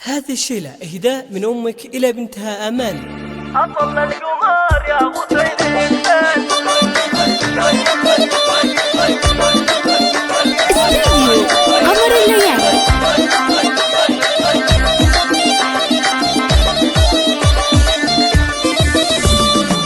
هذه الشيلة إهداء من أمك إلى بنتها آمال. أطل القمر يا غصين الإنسان استديو قمر الليالي.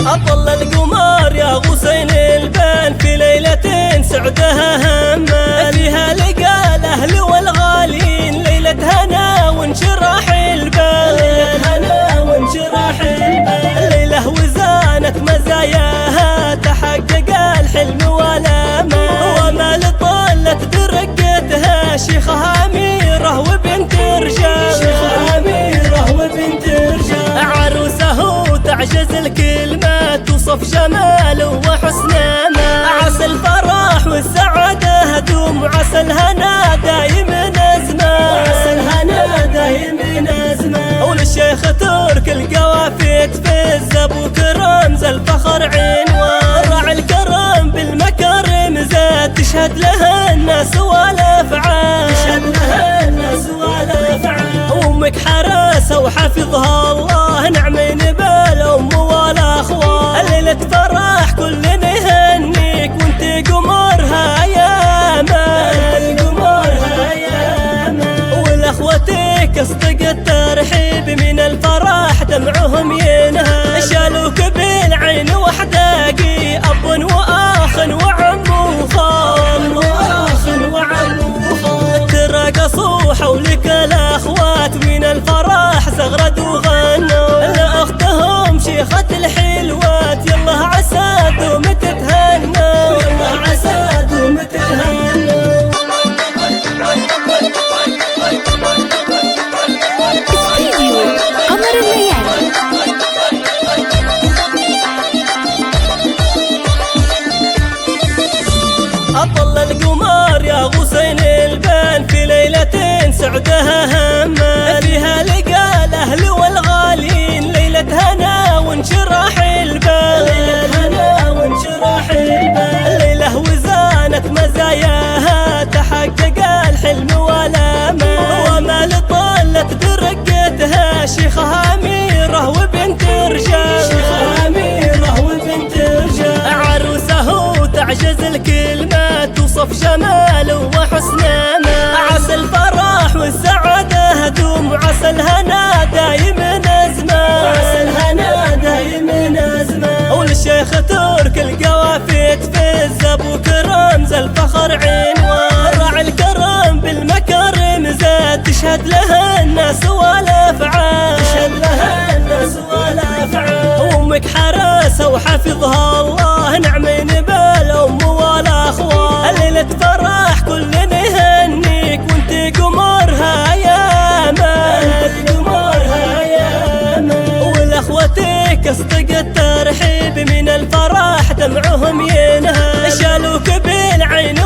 أطل القمر يا غصين البان في ليلة سعدها همال، فيها لقى الأهل والغالين ليلة هنا وانشراح البال، ليلة هنا وانشراح البال، ليلة وزانت مزاياها تحقق الحلم والامال، ومال طلت برقتها شيخها أميرة وبنت رجال، شيخها أميرة وبنت رجال، عروسه تعجز الكلمات توصف جماله وحسنه، عسى الفرح والسعادة دوم، وعسى الهنا دايم نزمه، وعسى الهنا دايم نزمه، وللشيخ ترك القوافي تفز ابو كرم ذا الفخر عنوان، راعي الكرم بالمكارم زاد تشهد لها الناس والافعال، تشهد لها الناس والافعال، امك حراسه وحفظها الله نعمين بالام والاخوان، ليله فرح كل نهنيك وانت قمرها يا امال، قمرها يا امال، والاخوتك اصدق الترحيب من الفرح دمعهم ينهال، شالوك بالعين وحداقي اب واخ وعم وخال، واخ وعم وخال، ترقصوا حولك الاخوات من الفرح زغردوا وغنوا، لاختهم شيخة الحلوات يلا عسى دوم تتهنوا، يلا عسى دوم تتهنوا. استديو قمر الليالي. أطل القمر يا غصين البان في ليلة سعدها همال، فيها لقى الأهل والغالين ليلة هنا وانشراح البال، ليلة هنا وانشراح البال، ليلة وزانت مزاياها تحقق الحلم والامال، ومال طلت برقتها شيخها أميرة وبنت رجال، شيخها أميرة وبنت رجال، عروسه تعجز الكلمات توصف جماله وحسنه، عسى الفرح والسعادة دوم، وعسى الهنا دايم نزمه، وعسى الهنا دايم نزمه، وللشيخ ترك القوافي تفز ابو كرم ذا الفخر عنوان، راعي الكرم بالمكارم زاد تشهد لها الناس والافعال، تشهد لها الناس والافعال، امك حراسه وحفظها الله نعمين بالام والاخوان، ليله فرح كل نهنيك وانت قمرها يا امال، قمرها يا امال، والاخوتك اصدق الترحيب من الفرح دمعهم ينهال، شالوك بالعين